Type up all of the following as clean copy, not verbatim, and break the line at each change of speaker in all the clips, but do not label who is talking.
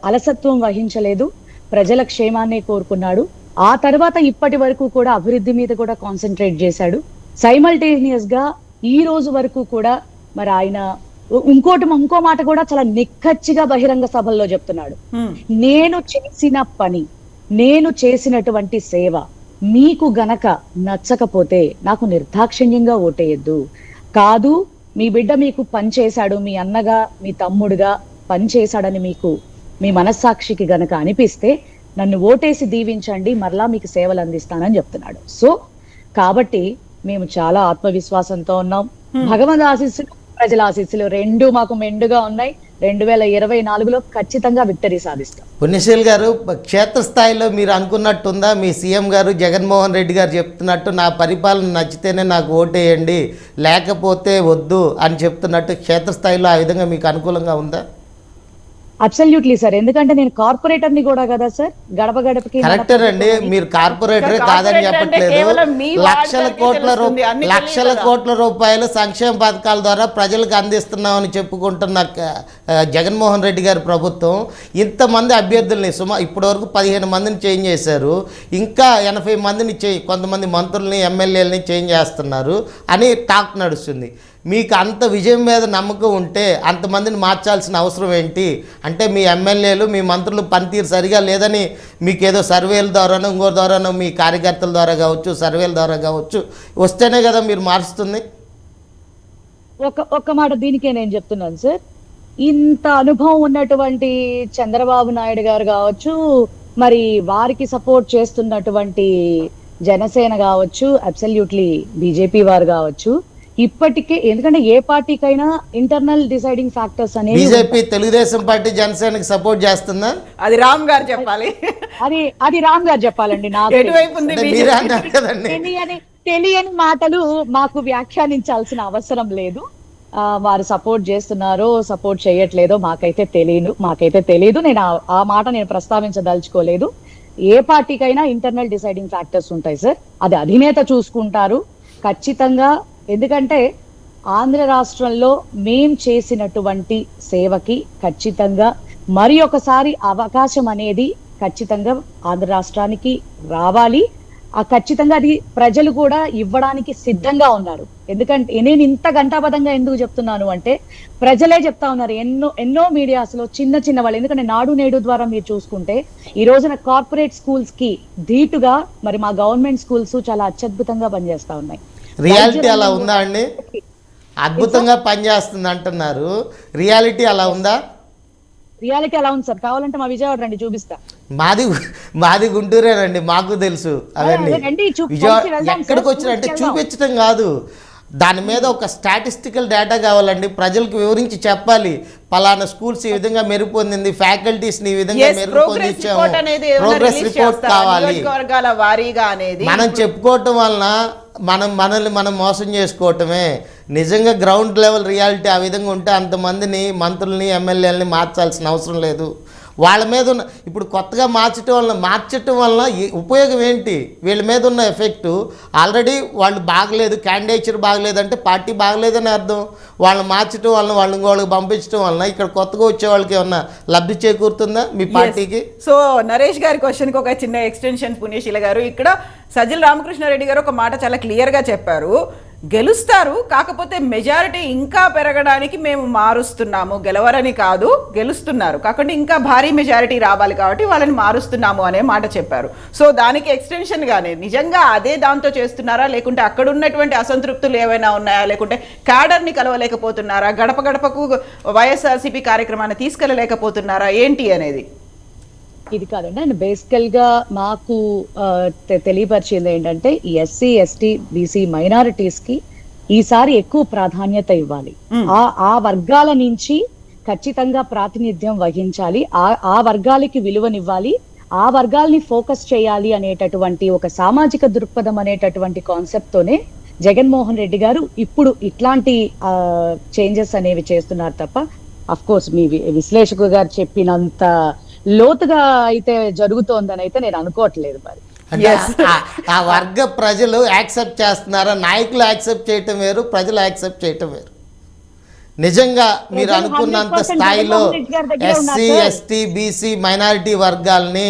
అలసత్వం వహించలేదు, ప్రజల క్షేమాన్నే కోరుకున్నాడు. ఆ తర్వాత ఇప్పటి వరకు కూడా అభివృద్ధి మీద కూడా కాన్సన్ట్రేట్ చేశాడు. సైమల్టేనియస్ గా ఈ రోజు వరకు కూడా మరి ఆయన ఇంకో మాట కూడా చాలా నిక్కచ్చిగా బహిరంగ సభల్లో చెప్తున్నాడు. నేను చేసిన పని, నేను చేసినటువంటి సేవ మీకు గనక నచ్చకపోతే నాకు నిర్దాక్షిణ్యంగా ఓటేయద్దు. కాదు, మీ బిడ్డ మీకు పని చేశాడు, మీ అన్నగా మీ తమ్ముడుగా పని చేశాడని మీకు మీ మనస్సాక్షికి గనక అనిపిస్తే నన్ను ఓటేసి దీవించండి, మరలా మీకు సేవలు అందిస్తానని చెప్తున్నాడు. సో కాబట్టి మేము చాలా ఆత్మవిశ్వాసంతో ఉన్నాం. భగవంతు ఆశీస్సులు, ప్రజల ఆశీస్సులు రెండు మాకు మెండుగా ఉన్నాయి. 2024లో ఖచ్చితంగా విక్టరీ సాధిస్తాం.
పుణ్యశీల్ గారు, క్షేత్రస్థాయిలో మీరు అనుకున్నట్టుందా? మీ సీఎం గారు జగన్మోహన్ రెడ్డి గారు చెప్తున్నట్టు నా పరిపాలన నచ్చితేనే నాకు ఓటేయండి, లేకపోతే వద్దు అని చెప్తున్నట్టు క్షేత్రస్థాయిలో ఆ విధంగా మీకు అనుకూలంగా ఉందా?
అబ్సల్యూట్లీ సార్, ఎందుకంటే నేను కార్పొరేటర్ ని కూడా కదా సార్, గడప గడపకి.
కరెక్టర్ అండి, మీరు కార్పొరేటరే కాదని చెప్పట్లేదు. లక్షల కోట్ల రూపాయలు సంక్షేమ పథకాల ద్వారా ప్రజలకు అందిస్తున్నామని చెప్పుకుంటున్న జగన్మోహన్ రెడ్డి గారి ప్రభుత్వం ఇంతమంది అభ్యర్థుల్ని ఇప్పటివరకు 15 మందిని చేంజ్ చేశారు, ఇంకా 80 మందిని కొంతమంది మంత్రుల్ని ఎమ్మెల్యేలని చేంజ్ చేస్తున్నారు అని టాక్ నడుస్తుంది. మీకు అంత విజయం మీద నమ్మకం ఉంటే అంతమందిని మార్చాల్సిన అవసరం ఏంటి? అంటే మీ ఎమ్మెల్యేలు మీ మంత్రులు పనితీరు సరిగా లేదని మీకు ఏదో సర్వేల ద్వారానో ఇంకో ద్వారానో మీ కార్యకర్తల ద్వారా కావచ్చు, సర్వేల ద్వారా కావచ్చు వస్తేనే కదా మీరు మారుస్తుంది.
ఒక్క మాట దీనికే నేను చెప్తున్నాను సార్, ఇంత అనుభవం ఉన్నటువంటి చంద్రబాబు నాయుడు గారు కావచ్చు, మరి వారికి సపోర్ట్ చేస్తున్నటువంటి జనసేన కావచ్చు, అబ్సల్యూట్లీ బీజేపీ వారు కావచ్చు, ఇప్పటికే ఎందుకంటే ఏ పార్టీకైనా ఇంటర్నల్ డిసైడింగ్ ఫ్యాక్టర్స్ అనేవి.
బీజేపీ తెలుగుదేశం పార్టీ జనసేనకి సపోర్ట్ చేస్తుందా?
అది రామ్ గారు చెప్పాలి.
అది రామ్ గారు చెప్పాలండి. నాకు తెలియని మాటలు మాకు వ్యాఖ్యానించాల్సిన అవసరం లేదు. వారు సపోర్ట్ చేస్తున్నారో సపోర్ట్ చేయట్లేదో మాకైతే తెలియదు. నేను ఆ మాట నేను ప్రస్తావించదలుచుకోలేదు. ఏ పార్టీకైనా ఇంటర్నల్ డిసైడింగ్ ఫ్యాక్టర్స్ ఉంటాయి సార్, అది అధినేత చూసుకుంటారు ఖచ్చితంగా. ఎందుకంటే ఆంధ్ర రాష్ట్రంలో మేం చేసినటువంటి సేవకి ఖచ్చితంగా మరి ఒకసారి అవకాశం అనేది ఖచ్చితంగా ఆంధ్ర రాష్ట్రానికి రావాలి. ఖచ్చితంగా అది ప్రజలు కూడా ఇవ్వడానికి సిద్ధంగా ఉన్నారు. ఎందుకంటే నేను ఇంత ఘంటాపథంగా ఎందుకు చెప్తున్నాను అంటే ప్రజలే చెప్తా ఉన్నారు. ఎన్నో మీడియాస్ లో చిన్న వాళ్ళు, ఎందుకంటే నాడు నేడు ద్వారా మీరు చూసుకుంటే ఈ రోజున కార్పొరేట్ స్కూల్స్ కి ధీటుగా మరి మా గవర్నమెంట్ స్కూల్స్ చాలా అత్యద్భుతంగా పనిచేస్తా ఉన్నాయి.
రియాలిటీ అలా ఉందా అండి? అద్భుతంగా పనిచేస్తుంది అంటున్నారు, రియాలిటీ అలా ఉందా?
రియాలిటీ అలా ఉంది సార్, కావాలంటే మా విజయవాడ రండి చూపిస్తా.
మాది గుంటూరేనండి, మాకు తెలుసు అవన్నీ. విజయవాడ ఎక్కడికి వచ్చినంటే చూపించడం కాదు, దాని మీద ఒక స్టాటిస్టికల్ డేటా కావాలండి. ప్రజలకు వివరించి చెప్పాలి, పలానా స్కూల్స్ ఈ విధంగా మెరుగుపొందింది, ఫ్యాకల్టీస్ని ఈ విధంగా మెరుగుపొందించాము, ప్రోగ్రెస్ రిపోర్ట్ కావాలి. మనం చెప్పుకోవటం వలన మనల్ని మనం మోసం చేసుకోవటమే. నిజంగా గ్రౌండ్ లెవెల్ రియాలిటీ ఆ విధంగా ఉంటే అంతమందిని మంత్రుల్ని ఎమ్మెల్యేలని మార్చాల్సిన అవసరం లేదు. వాళ్ళ మీద ఉన్న ఇప్పుడు కొత్తగా మార్చటం వలన ఉపయోగం ఏంటి? వీళ్ళ మీద ఉన్న ఎఫెక్టు ఆల్రెడీ వాళ్ళు బాగలేదు, క్యాండిడేచర్ బాగలేదంటే పార్టీ బాగలేదని అర్థం. వాళ్ళని మార్చడం వలన, వాళ్ళు ఇంకోళ్ళకి పంపించడం వలన ఇక్కడ కొత్తగా వచ్చే వాళ్ళకి ఏమన్నా లబ్ధి చేకూరుతుందా మీ పార్టీకి?
సో నరేష్ గారి క్వశ్చన్కి ఒక చిన్న ఎక్స్టెన్షన్ పుణ్యశీల గారు, ఇక్కడ సజ్జల రామకృష్ణారెడ్డి గారు ఒక మాట చాలా క్లియర్గా చెప్పారు. గెలుస్తారు, కాకపోతే మెజారిటీ ఇంకా పెరగడానికి మేము మారుస్తున్నాము, గెలవరని కాదు, గెలుస్తున్నారు కాకుండా ఇంకా భారీ మెజారిటీ రావాలి కాబట్టి వాళ్ళని మారుస్తున్నాము అనే మాట చెప్పారు. సో దానికి ఎక్స్టెన్షన్గానే నిజంగా అదే దాంతో చేస్తున్నారా, లేకుంటే అక్కడ ఉన్నటువంటి అసంతృప్తులు ఏవైనా ఉన్నాయా, లేకుంటే క్యాడర్ని కలవలేకపోతున్నారా, గడప గడపకు వైఎస్ఆర్సీపీ కార్యక్రమాన్ని తీసుకెళ్ళలేకపోతున్నారా ఏంటి అనేది?
ఇది కాదండి, అండ్ బేసికల్ గా మాకు తెలియపరిచింది ఏంటంటే ఈ ఎస్సీ ఎస్టీ బీసీ మైనారిటీస్ కి ఈసారి ఎక్కువ ప్రాధాన్యత ఇవ్వాలి. ఆ వర్గాల నుంచి ఖచ్చితంగా ప్రాతినిధ్యం వహించాలి, ఆ వర్గాలకి విలువనివ్వాలి, ఆ వర్గాల్ని ఫోకస్ చేయాలి అనేటటువంటి ఒక సామాజిక దృక్పథం అనేటటువంటి కాన్సెప్ట్ తోనే జగన్మోహన్ రెడ్డి గారు ఇప్పుడు ఇట్లాంటి చేంజెస్ అనేవి చేస్తున్నారు తప్ప అఫ్ కోర్స్ మీ విశ్లేషకు గారు చెప్పినంత లోతుగా అయితే జరుగుతోందని అయితే నేను అనుకోవట్లేదు. మరి
ఆ వర్గ ప్రజలు యాక్సెప్ట్ చేస్తున్నారా? నాయకులు యాక్సెప్ట్ చేయటం వేరు, ప్రజలు యాక్సెప్ట్ చేయటం వేరు. నిజంగా మీరు
ప్రజలు
అనుకున్నంత
100%
స్థాయిలో
జగన్మోహన్ రెడ్డి గారి దగ్గరే ఉన్నారు
SC
sir.
ST BC minority వర్గాల్ని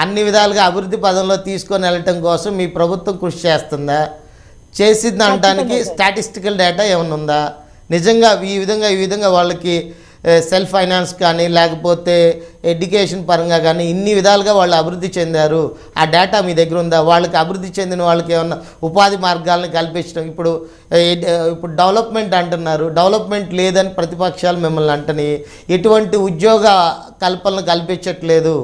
అన్ని విధాలుగా అభివృద్ధి పదంలో తీసుకొని వెళ్ళటం కోసం మీ ప్రభుత్వం కృషి చేస్తుందా? చేసింది అనడానికి స్టాటిస్టికల్ డేటా ఏమైనా ఉందా? నిజంగా ఈ విధంగా వాళ్ళకి సెల్ఫ్ ఫైనాన్స్ కానీ లేకపోతే ఎడ్యుకేషన్ పరంగా కానీ ఇన్ని విధాలుగా వాళ్ళు అభివృద్ధి చెందారు, ఆ డేటా మీ దగ్గర ఉందా? వాళ్ళకి అభివృద్ధి చెందిన వాళ్ళకి ఏమన్నా ఉపాధి మార్గాలను కల్పించడం, ఇప్పుడు డెవలప్మెంట్ అంటున్నారు, డెవలప్మెంట్ లేదని ప్రతిపక్షాలు మిమ్మల్ని అంటని, ఎటువంటి ఉద్యోగ కల్పనలు కల్పించట్లేదు,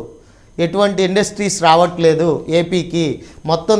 ఎటువంటి ఇండస్ట్రీస్ రావట్లేదు ఏపీకి, మొత్తం